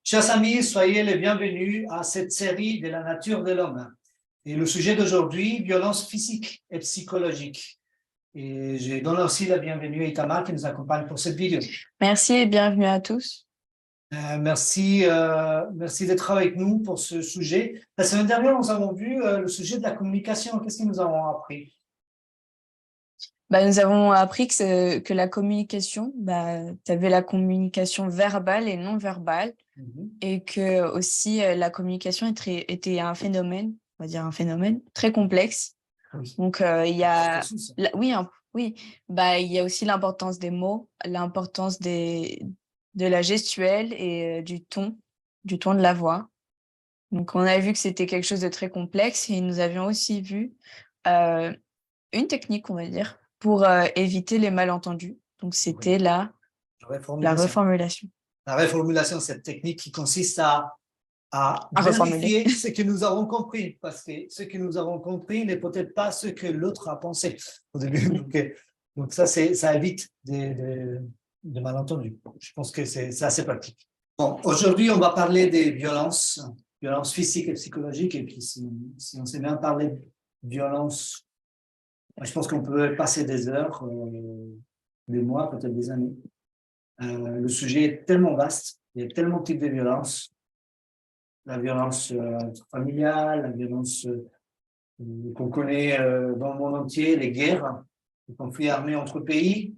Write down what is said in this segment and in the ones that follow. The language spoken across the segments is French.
Chers amis, soyez les bienvenus à cette série de la nature de l'homme. Et le sujet d'aujourd'hui, violence physique et psychologique. Et je donne aussi la bienvenue à Itamar qui nous accompagne pour cette vidéo. Merci et bienvenue à tous. Merci d'être avec nous pour ce sujet. La semaine dernière, nous avons vu le sujet de la communication. Qu'est-ce que nous avons appris? Nous avons appris que la communication, tu avais la communication verbale et non verbale, et que aussi la communication était un phénomène, on va dire un phénomène très complexe. Oui. Donc il y a, il y a aussi l'importance des mots, l'importance de la gestuelle et du ton de la voix. Donc on a vu que c'était quelque chose de très complexe et nous avions aussi vu une technique, on va dire, pour éviter les malentendus. Donc, c'était la reformulation. La reformulation, cette technique qui consiste à vérifier ce que nous avons compris, parce que ce que nous avons compris n'est peut-être pas ce que l'autre a pensé au début. Donc ça évite des malentendus. Je pense que c'est assez pratique. Bon, aujourd'hui, on va parler des violences physiques et psychologiques. Et puis, si on sait bien parler de violences, je pense qu'on peut passer des heures, des mois, peut-être des années. Le sujet est tellement vaste, il y a tellement de types de violences. La violence familiale, la violence qu'on connaît dans le monde entier, les guerres, les conflits armés entre pays,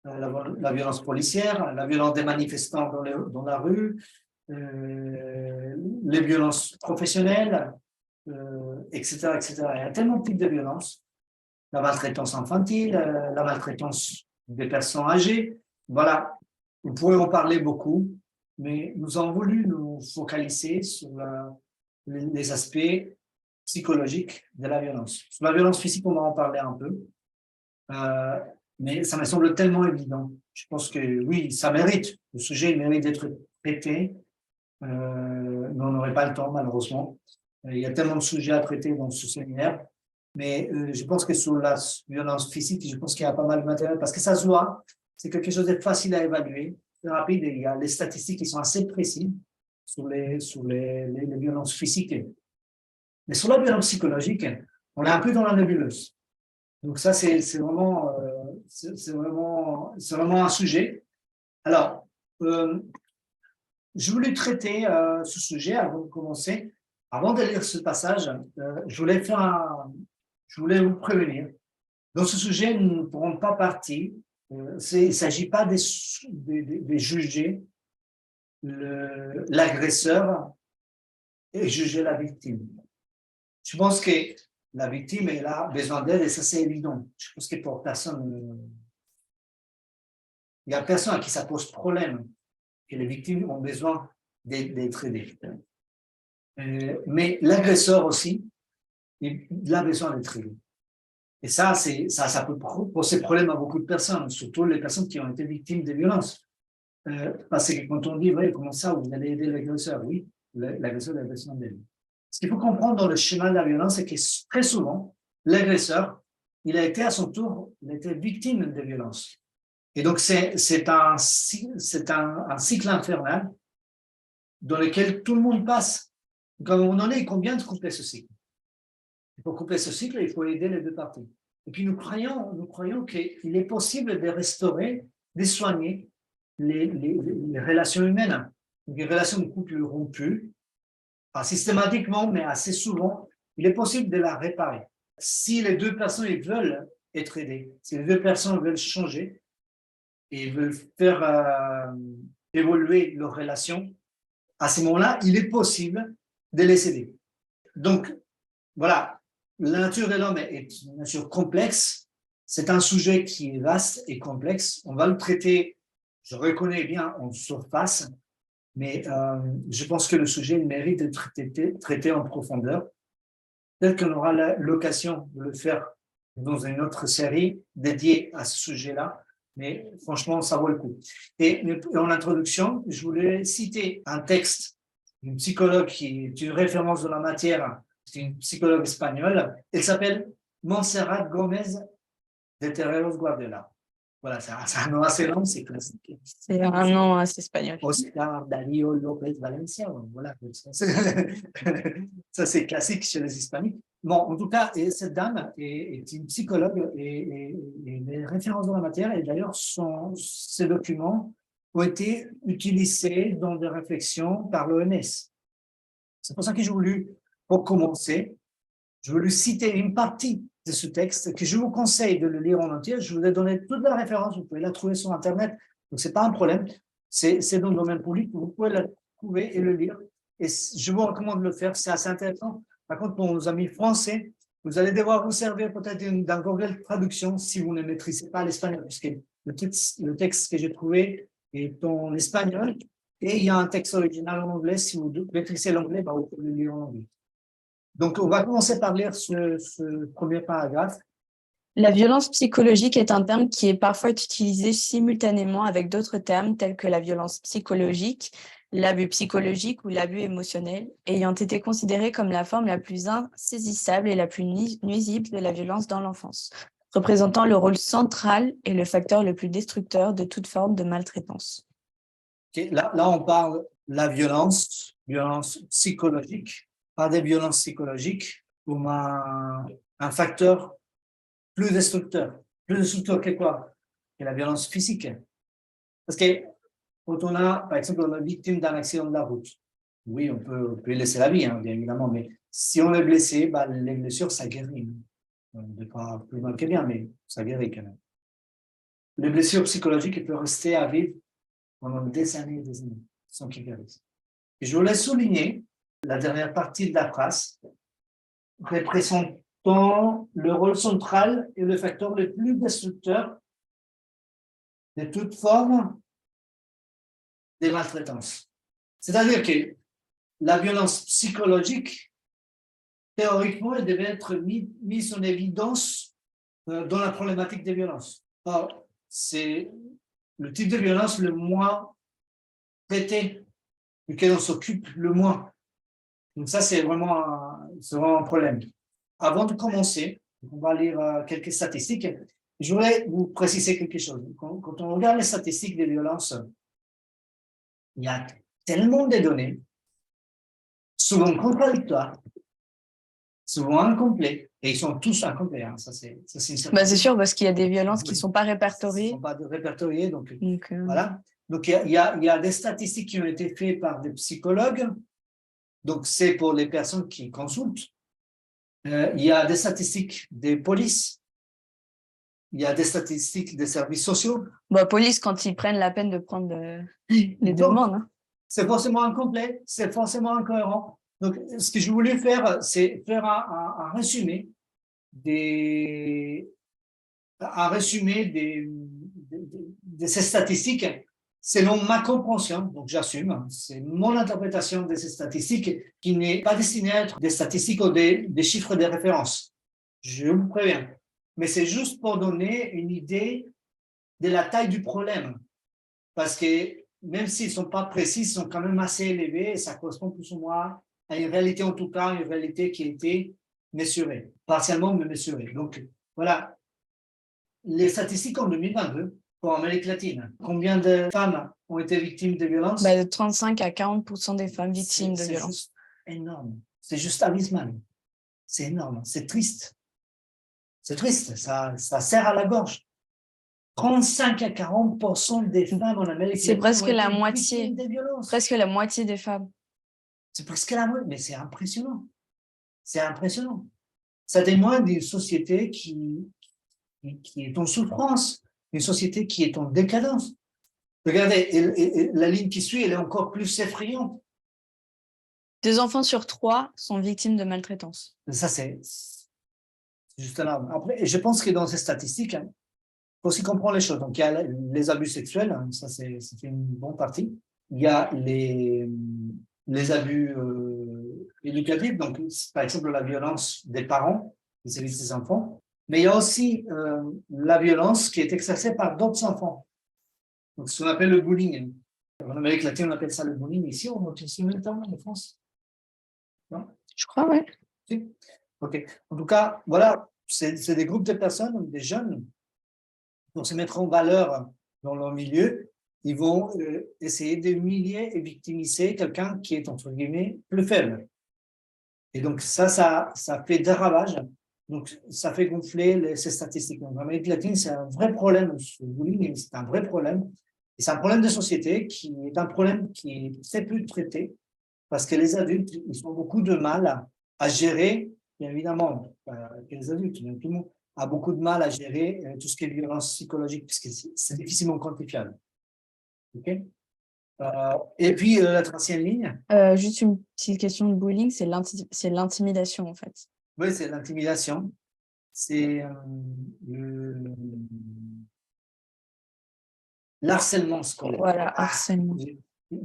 la violence policière, la violence des manifestants dans la rue, les violences professionnelles, etc., etc. Il y a tellement de types de violences. La maltraitance infantile, la maltraitance des personnes âgées. Voilà, nous pourrions en parler beaucoup, mais nous avons voulu nous focaliser sur les aspects psychologiques de la violence. Sur la violence physique, on va en parler un peu, mais ça me semble tellement évident. Je pense que oui, ça mérite, le sujet mérite d'être traité, mais on n'aurait pas le temps, malheureusement. Il y a tellement de sujets à traiter dans ce séminaire. Mais je pense que sur la violence physique, je pense qu'il y a pas mal de matériel parce que ça se voit, c'est quelque chose de facile à évaluer, c'est rapide, et il y a les statistiques qui sont assez précises sur les violences physiques. Mais sur la violence psychologique, on est un peu dans la nébuleuse. Donc ça, c'est vraiment un sujet. Alors, je voulais traiter ce sujet avant de commencer. Avant de lire ce passage, je voulais vous prévenir. Dans ce sujet, nous ne pourrons pas partir. Il ne s'agit pas de juger l'agresseur et juger la victime. Je pense que la victime, elle a besoin d'aide et ça, c'est évident. Je pense que pour personne, il n'y a personne à qui ça pose problème que les victimes ont besoin d'être aidées. Mais l'agresseur aussi, il a besoin d'être aidé. Et ça peut poser problème à beaucoup de personnes, surtout les personnes qui ont été victimes de violences. Parce que quand on dit, oui, comment ça, vous allez aider l'agresseur? Oui, l'agresseur a besoin d'aide. Ce qu'il faut comprendre dans le schéma de la violence, c'est que très souvent, l'agresseur, il a été à son tour, il a été victime de violences. Et donc, c'est un cycle infernal dans lequel tout le monde passe. Donc, à un moment donné, il convient de couper ce cycle. Pour couper ce cycle, il faut aider les deux parties. Et puis, nous croyons qu'il est possible de restaurer, de soigner les relations humaines. Donc, les relations de couple rompues, pas systématiquement, mais assez souvent, il est possible de la réparer. Si les deux personnes ils veulent être aidées, si les deux personnes veulent changer et veulent faire évoluer leur relation, à ce moment-là, il est possible de les aider. Donc, voilà, la nature de l'homme est une nature complexe. C'est un sujet qui est vaste et complexe. On va le traiter, je reconnais bien, en surface, mais je pense que le sujet mérite d'être traité en profondeur. Peut-être qu'on aura l'occasion de le faire dans une autre série dédiée à ce sujet-là, mais franchement, ça vaut le coup. Et en introduction, je voulais citer un texte d'une psychologue qui est une référence de la matière. C'est une psychologue espagnole. Elle s'appelle Montserrat Gómez de Terreros Guardiola. Voilà, c'est un nom assez long, c'est classique. C'est un nom assez espagnol. Oscar Darío López Valencia, voilà. Ça, c'est classique chez les Hispaniques. Bon, en tout cas, et cette dame est une psychologue et des références dans la matière, et d'ailleurs, ces documents ont été utilisés dans des réflexions par l'OMS. C'est pour ça que j'ai voulu, pour commencer, je voulais citer une partie de ce texte que je vous conseille de le lire en entier. Je vous ai donné toute la référence, vous pouvez la trouver sur Internet, donc ce n'est pas un problème. C'est dans le domaine public, vous pouvez la trouver et le lire. Et je vous recommande de le faire, c'est assez intéressant. Par contre, pour nos amis français, vous allez devoir vous servir peut-être d'un Google Traduction si vous ne maîtrisez pas l'espagnol, puisque le texte que j'ai trouvé est en espagnol et il y a un texte original en anglais. Si vous maîtrisez l'anglais, vous pouvez le lire en anglais. Donc, on va commencer par lire ce premier paragraphe. La violence psychologique est un terme qui est parfois utilisé simultanément avec d'autres termes tels que la violence psychologique, l'abus psychologique ou l'abus émotionnel, ayant été considérés comme la forme la plus insaisissable et la plus nuisible de la violence dans l'enfance, représentant le rôle central et le facteur le plus destructeur de toute forme de maltraitance. Okay. Là, on parle de la violence psychologique, pas des violences psychologiques, comme un facteur plus destructeur. Plus destructeur que quoi? Que la violence physique. Parce que quand on a, par exemple, on est victime d'un accident de la route, oui, on peut laisser la vie, hein, bien évidemment, mais si on est blessé, les blessures, ça guérit. De pas plus mal que bien, mais ça guérit quand même. Les blessures psychologiques, elles peuvent rester à vivre pendant des années sans qu'ils guérissent. Et je voulais souligner la dernière partie de la phrase, représentant le rôle central et le facteur le plus destructeur de toute forme de maltraitance. C'est-à-dire que la violence psychologique, théoriquement, elle devait être mise en évidence dans la problématique des violences. Or, c'est le type de violence le moins traité, duquel on s'occupe le moins. Donc ça, c'est vraiment un problème. Avant de commencer, on va lire quelques statistiques. Je voudrais vous préciser quelque chose. Quand on regarde les statistiques des violences, il y a tellement de données, souvent contradictoires, souvent incomplets, et ils sont tous incomplets. Hein. Ça, c'est c'est sûr, parce qu'il y a des violences qui ne sont pas répertoriées. Ils ne sont pas répertoriées, donc voilà. Donc, il y a des statistiques qui ont été faites par des psychologues. Donc, c'est pour les personnes qui consultent. Il y a des statistiques des polices. Il y a des statistiques des services sociaux. Police, quand ils prennent la peine de prendre les demandes. Hein. C'est forcément incomplet, c'est forcément incohérent. Donc, ce que je voulais faire, c'est faire un résumé de ces statistiques selon ma compréhension, donc j'assume, c'est mon interprétation de ces statistiques qui n'est pas destinée à être des statistiques ou des chiffres de référence. Je vous préviens. Mais c'est juste pour donner une idée de la taille du problème. Parce que même s'ils ne sont pas précis, ils sont quand même assez élevés et ça correspond plus ou moins à une réalité, en tout cas, une réalité qui a été mesurée, partiellement mais mesurée. Donc, voilà. Les statistiques en 2022 pour Amérique latine. Combien de femmes ont été victimes de violences? De 35 à 40% des femmes victimes de violences. C'est énorme. C'est juste abysmal. C'est énorme. C'est triste. C'est triste. Ça serre à la gorge. 35 à 40% des femmes en Amérique latine. C'est presque la moitié. Presque la moitié des femmes. C'est presque la moitié, mais c'est impressionnant. C'est impressionnant. Ça témoigne d'une société qui est en souffrance, une société qui est en décadence. Regardez, et la ligne qui suit, elle est encore plus effrayante. 2 enfants sur 3 sont victimes de maltraitance. Ça, c'est juste énorme. Après, je pense que dans ces statistiques, il faut aussi comprendre les choses. Donc, il y a les abus sexuels, ça c'est une bonne partie. Il y a les abus éducatifs, donc par exemple la violence des parents vis-à-vis de ces enfants. Mais il y a aussi la violence qui est exercée par d'autres enfants. Donc, ce qu'on appelle le bullying. En Amérique latine, on appelle ça le bullying. Ici, on utilise le même terme en France. Non? Je crois, oui. Si. OK. En tout cas, voilà, c'est des groupes de personnes, des jeunes, pour se mettre en valeur dans leur milieu, ils vont essayer d'humilier et victimiser quelqu'un qui est, entre guillemets, plus faible. Et donc, ça fait des ravages. Donc, ça fait gonfler ces statistiques. Donc, en Amérique latine, c'est un vrai problème. Le bullying, c'est un vrai problème. Et c'est un problème de société qui est un problème qui est très peu traité parce que les adultes, ils ont beaucoup de mal à gérer, bien évidemment, que les adultes, tout le monde a beaucoup de mal à gérer tout ce qui est violence psychologique, puisque c'est difficilement quantifiable. Okay, et puis, la troisième ligne. Juste une petite question de bullying, c'est l'intimidation, en fait. Oui, c'est l'intimidation. C'est l'harcèlement scolaire. Voilà, harcèlement.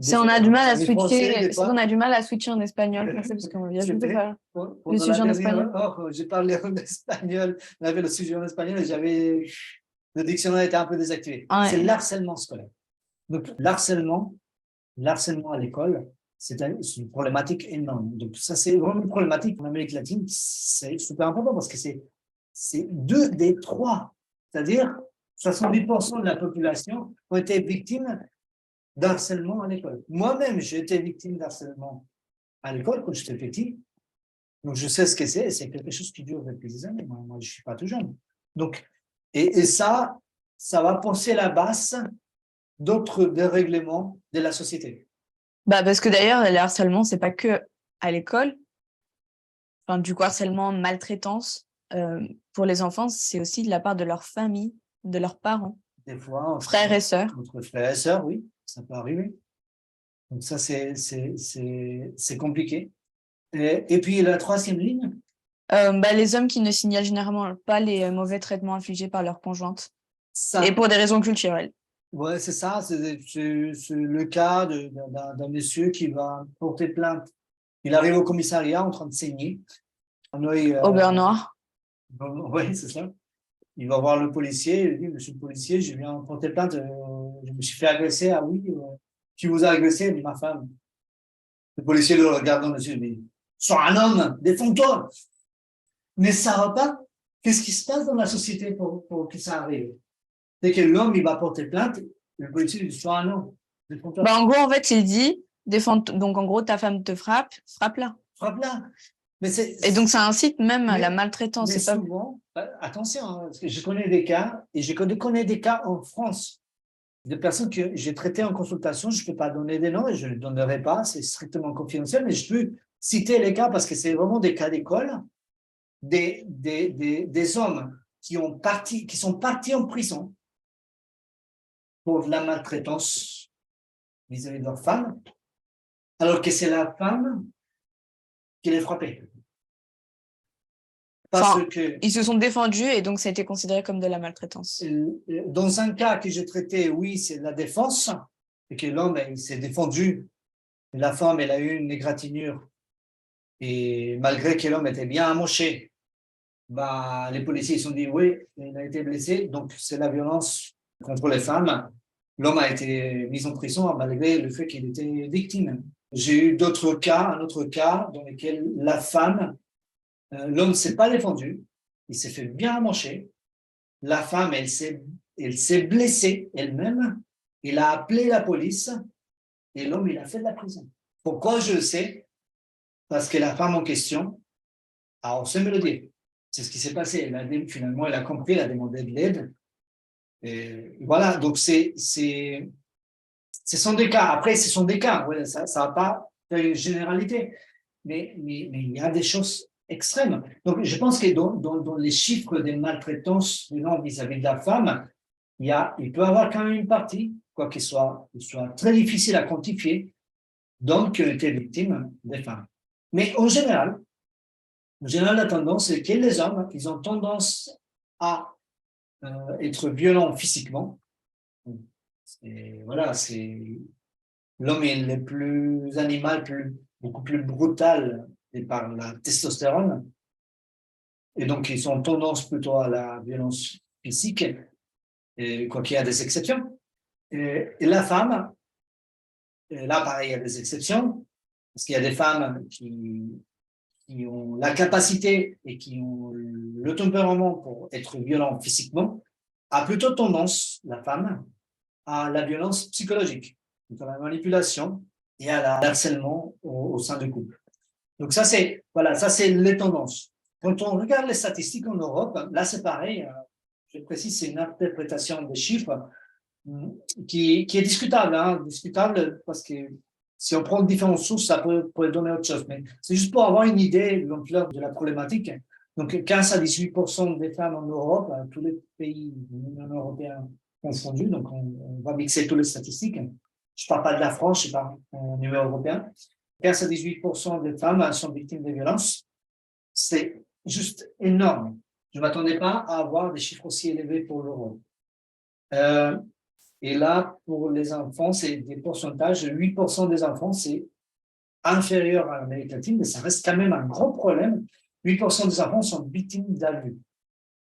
Si on a du mal à switcher, on a du mal à switcher en espagnol, parce qu'on vient juste de faire le sujet en espagnol. J'ai parlé en espagnol, on avait le sujet en espagnol et le dictionnaire était un peu désactivé. Ouais. C'est l'harcèlement scolaire. Donc, l'harcèlement à l'école, c'est une problématique énorme. Donc, ça, c'est vraiment une problématique en Amérique latine, c'est super important parce que c'est 2 des 3, c'est-à-dire 70% de la population ont été victimes d'harcèlement à l'école. Moi-même, j'ai été victime d'harcèlement à l'école quand j'étais petit. Donc, je sais ce que c'est. C'est quelque chose qui dure depuis des années. Moi, je ne suis pas tout jeune. Donc, et ça va penser la base d'autres dérèglements de la société. Bah, parce que d'ailleurs, le harcèlement, c'est pas que à l'école. Enfin, du coup, harcèlement, maltraitance, pour les enfants, c'est aussi de la part de leur famille, de leurs parents. Des fois, frères et sœurs. Entre frères et sœurs, oui, ça peut arriver. Donc ça, c'est compliqué. Et puis la troisième ligne. Les hommes qui ne signalent généralement pas les mauvais traitements infligés par leur conjointe. Ça, et pour des raisons culturelles. Ouais, c'est ça. C'est le cas d'un monsieur qui va porter plainte. Il arrive au commissariat en train de saigner. Au beurre noir. Oui, c'est ça. Il va voir le policier. Il dit, monsieur le policier, je viens porter plainte. Je me suis fait agresser. Ah oui, qui vous a agressé? Ma femme. Le policier le regarde dans les yeux. Il dit, sois un homme, défends-toi. Mais ça va pas. Qu'est-ce qui se passe dans la société pour que ça arrive? C'est que l'homme, il va porter plainte. Le policier lui dit, sois un homme, défends-toi. Bah, en gros, en fait, il dit, donc en gros, ta femme te frappe, frappe-la. Frappe-la. Et donc, ça incite même à la maltraitance. Mais souvent, attention, hein, parce que je connais des cas, et je connais des cas en France, de personnes que j'ai traitées en consultation. Je ne peux pas donner des noms et je ne les donnerai pas, c'est strictement confidentiel, mais je peux citer les cas parce que c'est vraiment des cas d'école, des hommes qui sont partis en prison pour de la maltraitance vis-à-vis de leur femme, alors que c'est la femme qui les frappait. Parce que ils se sont défendus et donc ça a été considéré comme de la maltraitance. Dans un cas que j'ai traité, oui, c'est la défense, et que l'homme il s'est défendu, et la femme elle a eu une égratignure, et malgré que l'homme était bien amoché, bah, les policiers se sont dit oui, il a été blessé, donc c'est la violence contre les femmes. L'homme a été mis en prison malgré le fait qu'il était victime. J'ai eu d'autres cas, un autre cas dans lequel la femme, l'homme ne s'est pas défendu, il s'est fait bien amocher. La femme, elle s'est blessée elle-même. Il a appelé la police et l'homme, il a fait de la prison. Pourquoi je le sais? Parce que la femme en question a osé me le dire. C'est ce qui s'est passé. Finalement, elle a compris, elle a demandé de l'aide. Et voilà, donc ce sont des cas. Après, ce sont des cas. Ouais, ça va pas faire une généralité. Mais il y a des choses extrêmes. Donc, je pense que dans les chiffres des maltraitances vis-à-vis de la femme, il peut y avoir quand même une partie, quoi qu'il soit très difficile à quantifier, d'hommes qui ont été victimes des femmes. Mais en général, la tendance, c'est que les hommes, ils ont tendance à être violents physiquement. Et voilà, l'homme est le plus animal, beaucoup plus brutal et par la testostérone. Et donc, ils ont tendance plutôt à la violence physique, quoi qu'il y a des exceptions. Et la femme, là, pareil, il y a des exceptions, parce qu'il y a des femmes qui ont la capacité et qui ont le tempérament pour être violents physiquement, a plutôt tendance, la femme, à la violence psychologique, donc à la manipulation et à l'harcèlement au sein du couple. Donc ça, c'est voilà, ça c'est les tendances. Quand on regarde les statistiques en Europe, là c'est pareil, je précise, c'est une interprétation des chiffres qui est discutable, hein, discutable parce que si on prend différentes sources, ça peut donner autre chose. Mais c'est juste pour avoir une idée de l'ampleur de la problématique. Donc 15 à 18% des femmes en Europe, tous les pays de l'Union européenne confondus, donc on va mixer toutes les statistiques. Je ne parle pas de la France, je parle au niveau européen. 15 à 18% des femmes sont victimes de violences. C'est juste énorme. Je ne m'attendais pas à avoir des chiffres aussi élevés pour l'Europe. Et là, pour les enfants, c'est des pourcentages. 8% des enfants, c'est inférieur à l'Amérique latine, mais ça reste quand même un gros problème. 8% des enfants sont victimes d'abus.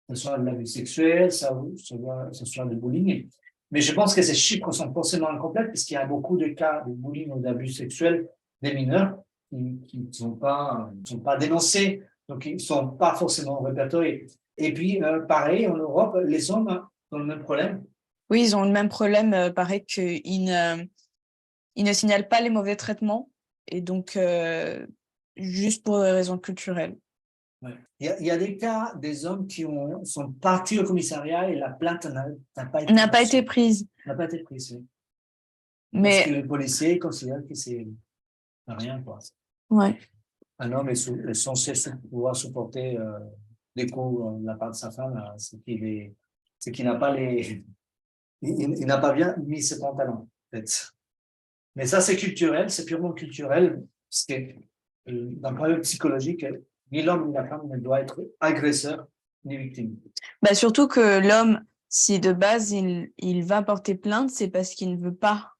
Que ce soit de l'abus sexuel, ça soit de bullying. Mais je pense que ces chiffres sont forcément incomplets, puisqu'il y a beaucoup de cas de bullying ou d'abus sexuels des mineurs qui ne sont pas dénoncés, donc ils ne sont pas forcément répertoriés. Et puis, pareil, en Europe, les hommes ont le même problème. Oui, ils ont le même problème, pareil qu'ils ne signalent pas les mauvais traitements, et donc juste pour des raisons culturelles. Ouais. Il y a des cas des hommes qui sont partis au commissariat et la plainte n'a pas été N'a pas été prise. N'a pas été prise, oui. Mais parce que les policiers considèrent que c'est rien, quoi. ouais. Un homme est censé pouvoir supporter les coups de la part de sa femme, c'est qu'il n'a pas il n'a pas bien mis ses pantalons, en fait. Mais ça, c'est culturel, c'est purement culturel, parce que d'un point de vue psychologique, ni l'homme ni la femme ne doit être agresseur ni victime. Bah, surtout que l'homme, si de base il va porter plainte, c'est parce qu'il ne veut pas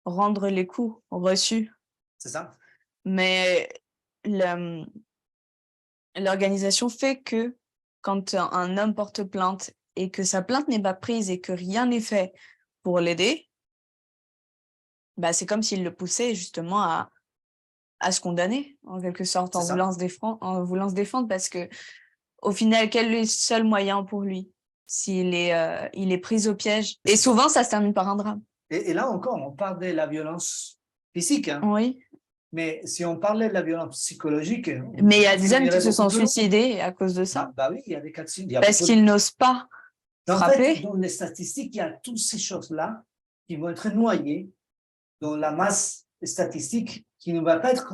rendre les coups reçus. C'est ça? Mais l'organisation fait que quand un homme porte plainte et que sa plainte n'est pas prise et que rien n'est fait pour l'aider, bah, c'est comme s'il le poussait justement à se condamner, en quelque sorte, en voulant se défendre, parce que au final, quel est le seul moyen pour lui s'il il est pris au piège? Et souvent, ça se termine par un drame. Et là encore, on parle de la violence physique, hein. Oui. Mais si on parlait de la violence psychologique… Mais il y a des hommes qui se sont suicidés à cause de ça. Bah oui, il y a des cas de suicide. Parce qu'ils n'osent pas frapper. En fait, dans les statistiques, il y a toutes ces choses-là qui vont être noyées dans la masse statistique qui ne va pas être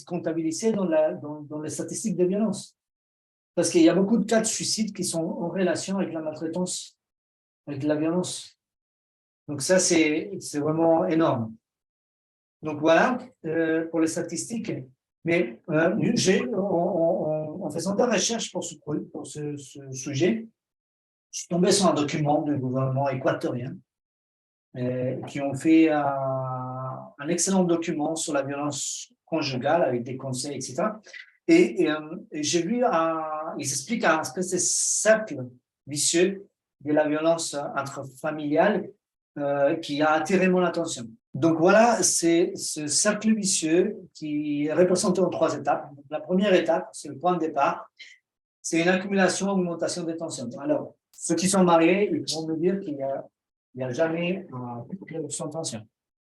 comptabilisée dans les statistiques de violence. Parce qu'il y a beaucoup de cas de suicide qui sont en relation avec la maltraitance, avec la violence. Donc ça, c'est vraiment énorme. Donc voilà, pour les statistiques. Mais en faisant des recherches pour ce sujet, je suis tombé sur un document du gouvernement équatorien qui ont fait un excellent document sur la violence conjugale avec des conseils, etc. Et j'ai vu, ils expliquent un espèce de cercle vicieux de la violence intrafamiliale qui a attiré mon attention. Donc voilà, c'est ce cercle vicieux qui est représenté en 3 étapes. Donc, la première étape, c'est le point de départ, c'est une accumulation, augmentation des tensions. Alors, ceux qui sont mariés, ils vont me dire qu'il n'y a jamais un couple sans tension.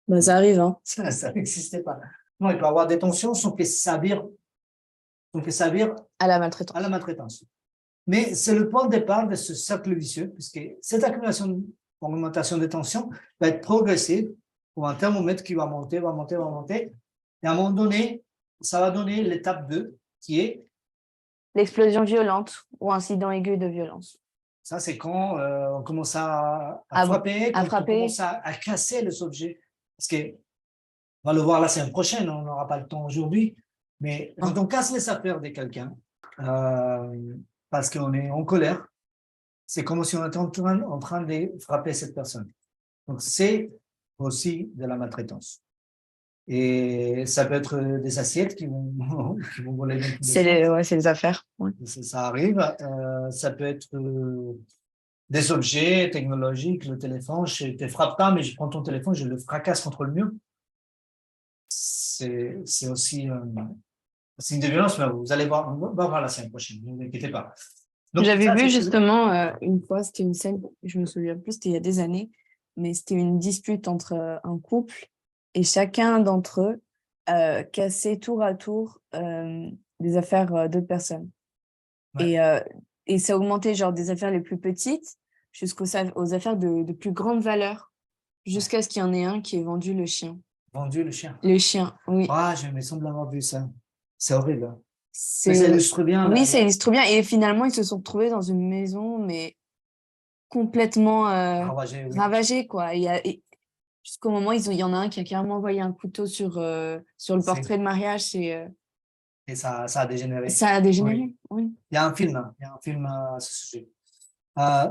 Ben, ça arrive, hein. Ça n'existait pas. Non, il peut y avoir des tensions sans que ça vire à la maltraitance. À la maltraitance. Mais c'est le point de départ de ce cercle vicieux, puisque cette accumulation, augmentation des tensions va être progressive pour un thermomètre qui va monter. Et à un moment donné, ça va donner l'étape 2, qui est l'explosion violente ou incident aigu de violence. Ça, c'est quand on commence à frapper, quand on commence à casser les objets. Parce que, on va le voir la semaine prochaine, on n'aura pas le temps aujourd'hui, mais quand on casse les affaires de quelqu'un, parce qu'on est en colère, c'est comme si on était en train de frapper cette personne. Donc, c'est aussi de la maltraitance. Et ça peut être des assiettes qui vont voler. C'est les affaires. Ouais. Ça arrive. Ça peut être des objets technologiques, le téléphone. Je ne te frappe pas, mais je prends ton téléphone, je le fracasse contre le mur. C'est aussi un signe de violence, mais vous allez voir, on va voir la semaine prochaine, ne vous inquiétez pas. Donc, J'avais ça, vu c'est- justement une fois, c'était une scène, je me souviens plus, c'était il y a des années, mais c'était une dispute entre un couple et chacun d'entre eux cassait tour à tour des affaires d'autres personnes. ouais, Et, et ça augmentait genre des affaires les plus petites aux affaires de plus grande valeur, ouais. jusqu'à ce qu'il y en ait un qui ait vendu le chien. Vendu le chien. Le chien, oui. Ah, je me semble avoir vu ça. C'est horrible, hein. Mais ça C'est... illustre bien Oui, ça illustre bien. Et finalement, ils se sont retrouvés dans une maison, mais complètement ravagé, oui. ravagée, quoi. Jusqu'au moment où il y en a un qui a carrément envoyé un couteau sur le C'est- portrait de mariage. Et ça a dégénéré. Ça a Oui. dégénéré, oui. Il y a un film, hein. Il y a un film à ce sujet.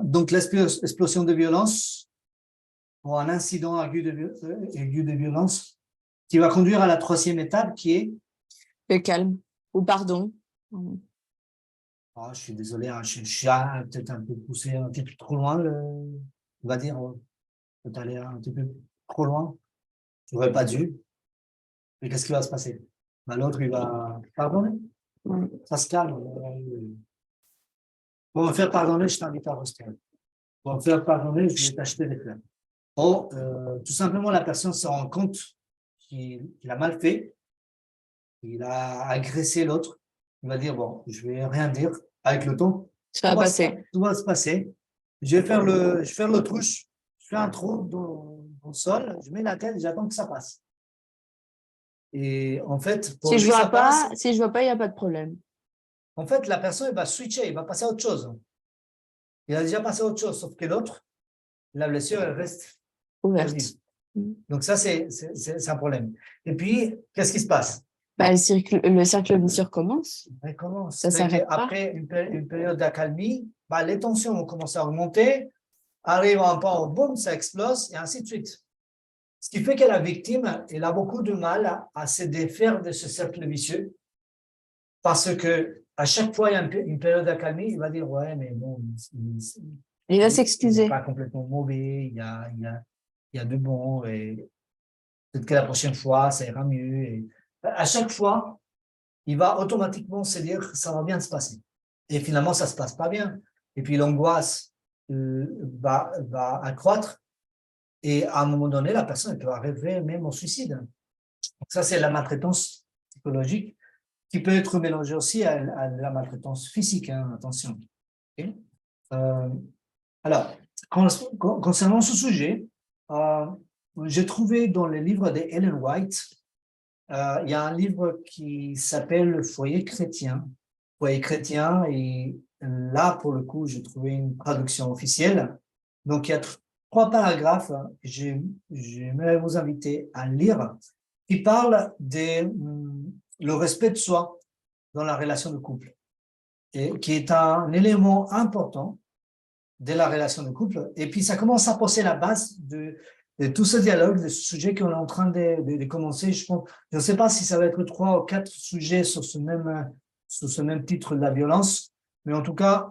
Donc, l'explosion de violence ou un incident aigu de violence qui va conduire à la troisième étape qui est, Le calme. Ou pardon. je suis désolé, hein, je suis peut-être un peu poussé un petit peu trop loin, on va dire, peut aller un petit peu trop loin. Je n'aurais pas dû. Mais qu'est-ce qui va se passer? Ben, l'autre, il va pardonner. Ouais. Ça se calme. Pour me faire pardonner, je t'invite à rester. Pour me faire pardonner, je vais t'acheter des fleurs. Ou tout simplement, la personne se rend compte qu'il a mal fait, il a agressé l'autre. Il va dire, bon, je vais rien dire. Avec le temps, Ça va passer. tout va se passer. Je vais faire l'autruche. Je fais un trou dans le sol, je mets la tête et j'attends que ça passe. Et en fait, pour lui, ça passe. Si je vois pas, il n'y a pas de problème. En fait, la personne, elle va switcher, il va passer à autre chose. Il a déjà passé à autre chose, sauf que l'autre, la blessure, elle reste Ouverte. vive. Donc ça, c'est un problème. Et puis, qu'est-ce qui se passe? Bah, le cercle vicieux recommence. Elle commence. Ça s'arrête pas. Après une période d'accalmie, bah, les tensions vont commencer à augmenter, arrive un point où boum, ça explose, et ainsi de suite. Ce qui fait que la victime, elle a beaucoup de mal à se défaire de ce cercle vicieux, parce que à chaque fois, il y a une période d'accalmie, il va dire, ouais, mais bon, Il va il s'excuser. n'est pas complètement mauvais, il y a de bon, et peut-être que la prochaine fois, ça ira mieux. Et à chaque fois, il va automatiquement se dire, ça va bien se passer. Et finalement, ça ne se passe pas bien. Et puis, l'angoisse va accroître. Et à un moment donné, la personne peut arriver même au suicide. Donc ça, c'est la maltraitance psychologique qui peut être mélangée aussi à la maltraitance physique, hein, attention. Okay. Alors, concernant ce sujet, j'ai trouvé dans les livres de Ellen White, il y a un livre qui s'appelle Le foyer chrétien. Foyer chrétien, et là, pour le coup, j'ai trouvé une traduction officielle. Donc, il y a 3 paragraphes, j'aimerais vous inviter à lire, qui parlent de le respect de soi dans la relation de couple, et qui est un élément important de la relation de couple. Et puis, ça commence à poser la base de tout ce dialogue, de ce sujet qu'on est en train de commencer. Je ne sais pas si ça va être 3 ou 4 sujets sur ce même titre de la violence, mais en tout cas,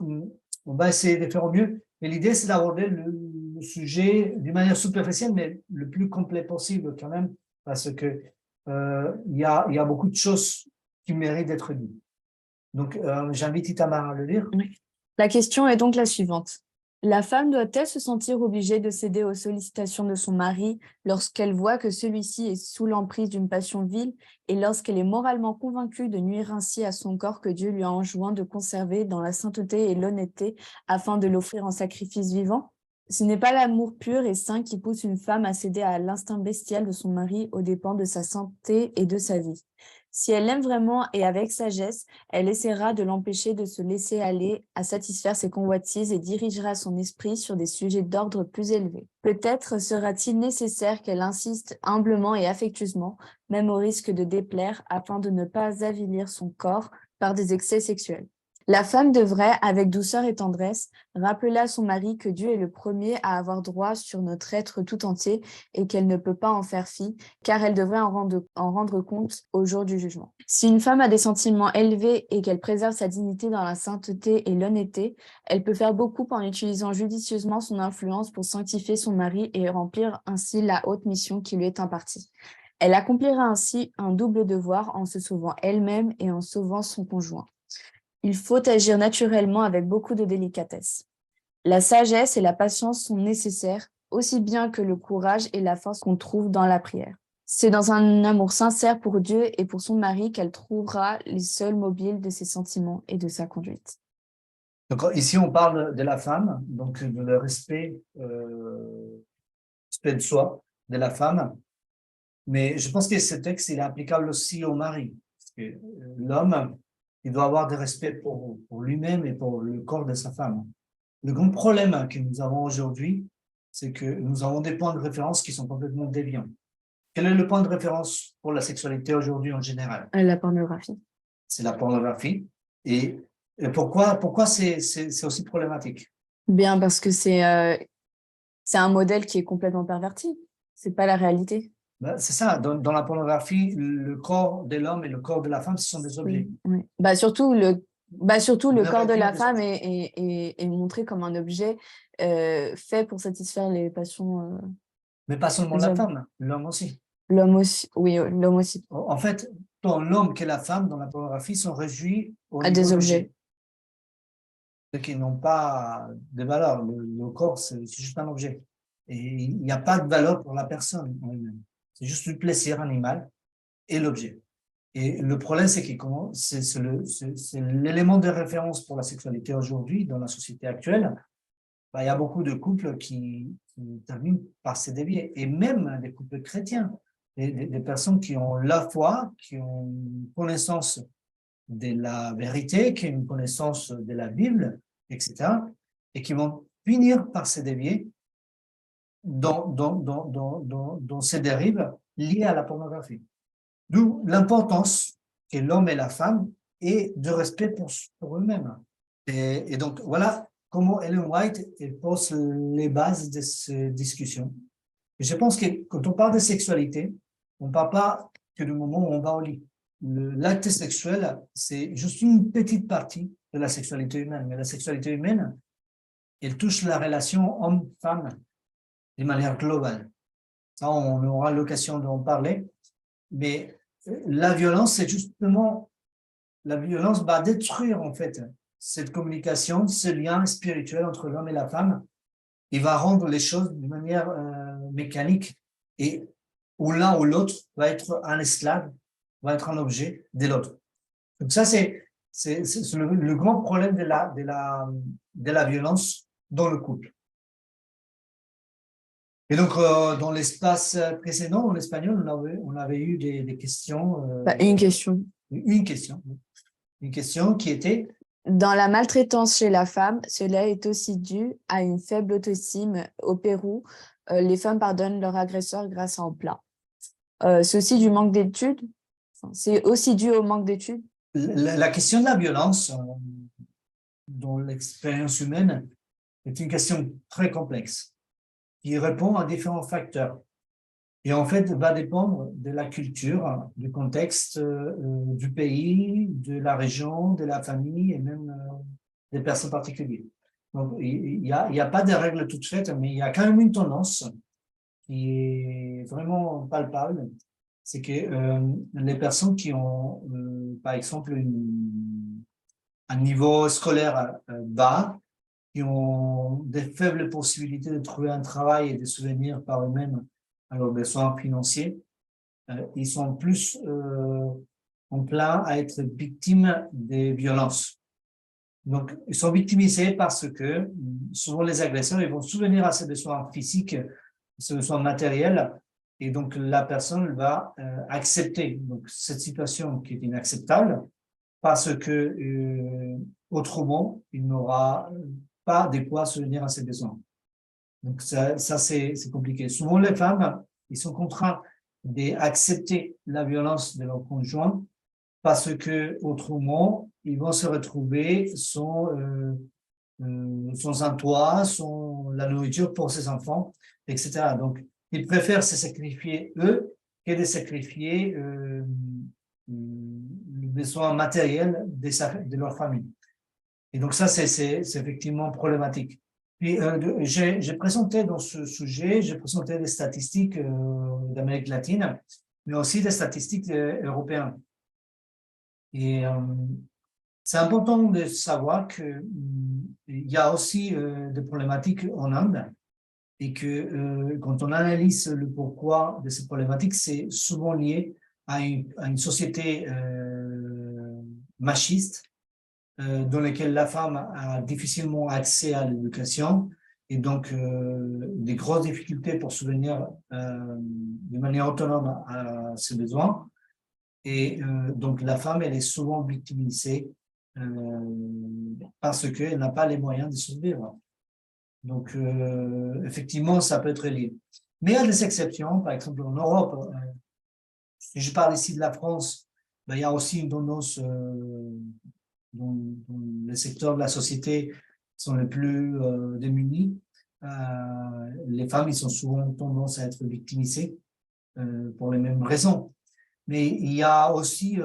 on va essayer de faire au mieux. Et l'idée, c'est d'aborder le sujet d'une manière superficielle, mais le plus complet possible quand même, parce que il y a beaucoup de choses qui méritent d'être dites. Donc, j'invite Itamar à le lire. La question est donc la suivante. La femme doit-elle se sentir obligée de céder aux sollicitations de son mari lorsqu'elle voit que celui-ci est sous l'emprise d'une passion vile et lorsqu'elle est moralement convaincue de nuire ainsi à son corps que Dieu lui a enjoint de conserver dans la sainteté et l'honnêteté afin de l'offrir en sacrifice vivant? Ce n'est pas l'amour pur et saint qui pousse une femme à céder à l'instinct bestial de son mari aux dépens de sa santé et de sa vie. Si elle l'aime vraiment et avec sagesse, elle essaiera de l'empêcher de se laisser aller à satisfaire ses convoitises et dirigera son esprit sur des sujets d'ordre plus élevé. Peut-être sera-t-il nécessaire qu'elle insiste humblement et affectueusement, même au risque de déplaire, afin de ne pas avilir son corps par des excès sexuels. La femme devrait, avec douceur et tendresse, rappeler à son mari que Dieu est le premier à avoir droit sur notre être tout entier et qu'elle ne peut pas en faire fi, car elle devrait en rendre compte au jour du jugement. Si une femme a des sentiments élevés et qu'elle préserve sa dignité dans la sainteté et l'honnêteté, elle peut faire beaucoup en utilisant judicieusement son influence pour sanctifier son mari et remplir ainsi la haute mission qui lui est impartie. Elle accomplira ainsi un double devoir en se sauvant elle-même et en sauvant son conjoint. Il faut agir naturellement avec beaucoup de délicatesse. La sagesse et la patience sont nécessaires, aussi bien que le courage et la force qu'on trouve dans la prière. C'est dans un amour sincère pour Dieu et pour son mari qu'elle trouvera les seuls mobiles de ses sentiments et de sa conduite. Donc ici, on parle de la femme, donc de le respect de soi de la femme. Mais je pense que ce texte, il est applicable aussi au mari. Parce que l'homme, il doit avoir du respect pour lui-même et pour le corps de sa femme. Le grand problème que nous avons aujourd'hui, c'est que nous avons des points de référence qui sont complètement déviants. Quel est le point de référence pour la sexualité aujourd'hui en général? La pornographie. C'est la pornographie. Et pourquoi c'est aussi problématique? Bien, parce que c'est un modèle qui est complètement perverti. C'est pas la réalité. Ben, c'est ça, dans la pornographie, le corps de l'homme et le corps de la femme, ce sont des objets. Oui. Surtout le corps de la des femme est montré comme un objet fait pour satisfaire les passions Mais pas seulement des la hommes. femme, l'homme aussi. L'homme aussi, oui, l'homme aussi. En fait, tant l'homme que la femme dans la pornographie sont réduits au À niveau des d'objets. objets. Ceux qui n'ont pas de valeur. Le corps, c'est juste un objet. Et il n'y a pas de valeur pour la personne en elle-même. C'est juste le plaisir animal et l'objet. Et le problème, c'est que c'est l'élément de référence pour la sexualité aujourd'hui dans la société actuelle. Ben, il y a beaucoup de couples qui terminent par se dévier. Et même des couples chrétiens, des personnes qui ont la foi, qui ont une connaissance de la vérité, qui ont une connaissance de la Bible, etc., et qui vont finir par se dévier dans ces dérives liées à la pornographie. D'où l'importance que l'homme et la femme aient de respect pour eux-mêmes. Et donc, voilà comment Ellen White pose les bases de cette discussion. Et je pense que quand on parle de sexualité, on ne parle pas que du moment où on va au lit. L'acte sexuel, c'est juste une petite partie de la sexualité humaine. Mais la sexualité humaine, elle touche la relation homme-femme de manière globale. Ça, on aura l'occasion d'en parler. Mais la violence, c'est justement, la violence va détruire en fait cette communication, ce lien spirituel entre l'homme et la femme. Il va rendre les choses de manière mécanique et où l'un ou l'autre va être un esclave, va être un objet de l'autre. Donc ça, c'est le grand problème de la violence dans le couple. Et donc, dans l'espace précédent, en espagnol, on avait eu des questions. Une question. Une question qui était... Dans la maltraitance chez la femme, cela est aussi dû à une faible autoestime. Au Pérou, les femmes pardonnent leur agresseur grâce à un plat. C'est aussi du manque d'études. C'est aussi dû au manque d'études. La question de la violence dans l'expérience humaine est une question très complexe qui répond à différents facteurs. Et en fait, va dépendre de la culture, du contexte du pays, de la région, de la famille et même des personnes particulières. Donc, il y a pas de règles toutes faites, mais il y a quand même une tendance qui est vraiment palpable. C'est que les personnes qui ont, par exemple, un niveau scolaire bas, qui ont des faibles possibilités de trouver un travail et de subvenir par eux-mêmes à leurs besoins financiers, ils sont plus enclins à être victimes des violences. Donc, ils sont victimisés parce que souvent les agresseurs, ils vont subvenir à ces besoins physiques, ces besoins matériels, et donc la personne va accepter donc, cette situation qui est inacceptable parce que autrement, il n'aura pas de quoi subvenir à ses besoins. Donc ça c'est compliqué. Souvent, les femmes, ils sont contraints d'accepter la violence de leur conjoint parce que autrement, ils vont se retrouver sans un toit, sans la nourriture pour ses enfants, etc. Donc, ils préfèrent se sacrifier eux que de sacrifier le besoin matériel de leur famille. Et donc ça, c'est effectivement problématique. Puis, j'ai présenté dans ce sujet, j'ai présenté des statistiques d'Amérique latine, mais aussi des statistiques européennes. Et C'est important de savoir qu'il y a aussi des problématiques en Inde et que quand on analyse le pourquoi de ces problématiques, c'est souvent lié à une société machiste dans laquelle la femme a difficilement accès à l'éducation et donc des grosses difficultés pour subvenir de manière autonome à ses besoins. Et donc la femme, elle est souvent victimisée parce qu'elle n'a pas les moyens de survivre. Donc effectivement, ça peut être lié. Mais il y a des exceptions, par exemple en Europe. Si je parle ici de la France, ben, il y a aussi une tendance dans les secteurs de la société sont les plus démunis. Les femmes, ils ont souvent tendance à être victimisées pour les mêmes raisons. Mais il y a aussi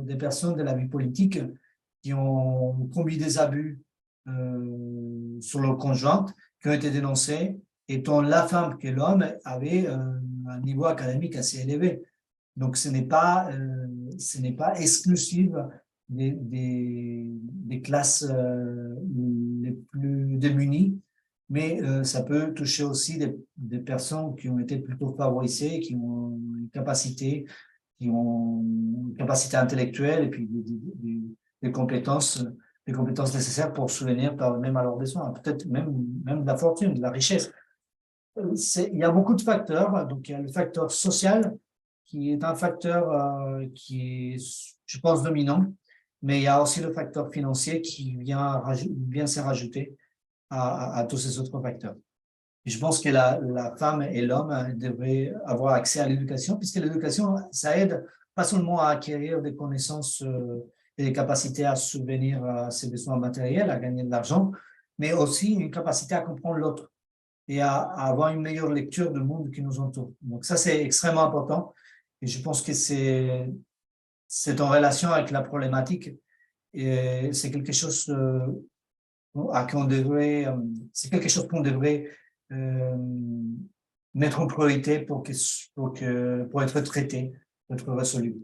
des personnes de la vie politique qui ont commis des abus sur leur conjointe, qui ont été dénoncés, et dont la femme que l'homme avait un niveau académique assez élevé. Donc, ce n'est pas exclusif des classes les plus démunies, mais ça peut toucher aussi des personnes qui ont été plutôt favorisées, qui ont une capacité intellectuelle et puis des compétences nécessaires pour subvenir par eux-mêmes à leurs besoins, peut-être même de la fortune, de la richesse. Il y a beaucoup de facteurs. Donc, il y a le facteur social, qui est un facteur qui est, je pense, dominant, mais il y a aussi le facteur financier qui vient s'y rajouter à tous ces autres facteurs. Et je pense que la femme et l'homme devraient avoir accès à l'éducation, puisque l'éducation, ça aide pas seulement à acquérir des connaissances et des capacités à subvenir à ses besoins matériels, à gagner de l'argent, mais aussi une capacité à comprendre l'autre et à avoir une meilleure lecture du monde qui nous entoure. Donc ça, c'est extrêmement important. Et je pense que c'est en relation avec la problématique et c'est quelque chose c'est quelque chose qu'on devrait mettre en priorité pour être traité, pour être résolu.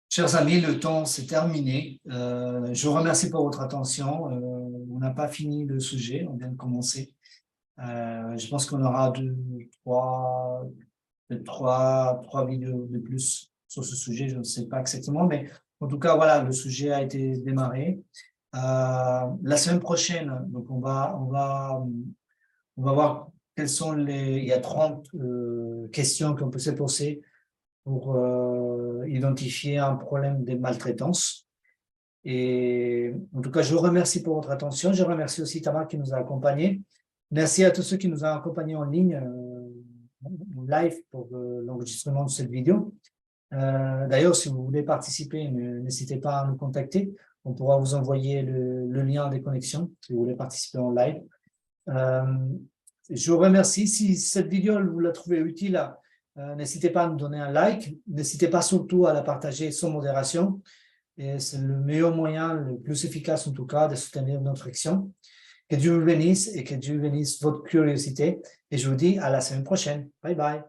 Chers amis, le temps s'est terminé. Je vous remercie pour votre attention. On n'a pas fini le sujet, on vient de commencer. Je pense qu'on aura trois vidéos de plus sur ce sujet, je ne sais pas exactement, mais en tout cas, voilà, le sujet a été démarré. La semaine prochaine, donc on va voir quelles sont il y a 30 questions qu'on peut se poser pour identifier un problème de maltraitance. Et en tout cas, je vous remercie pour votre attention. Je remercie aussi Tamar qui nous a accompagnés. Merci à tous ceux qui nous ont accompagnés en ligne, en live pour l'enregistrement de cette vidéo. D'ailleurs, si vous voulez participer, n'hésitez pas à nous contacter. On pourra vous envoyer le lien des connexions si vous voulez participer en live. Je vous remercie. Si cette vidéo, vous la trouvez utile, n'hésitez pas à nous donner un like. N'hésitez pas surtout à la partager sans modération. Et c'est le meilleur moyen, le plus efficace en tout cas, de soutenir notre action. Que Dieu vous bénisse et que Dieu bénisse votre curiosité. Et je vous dis à la semaine prochaine. Bye bye.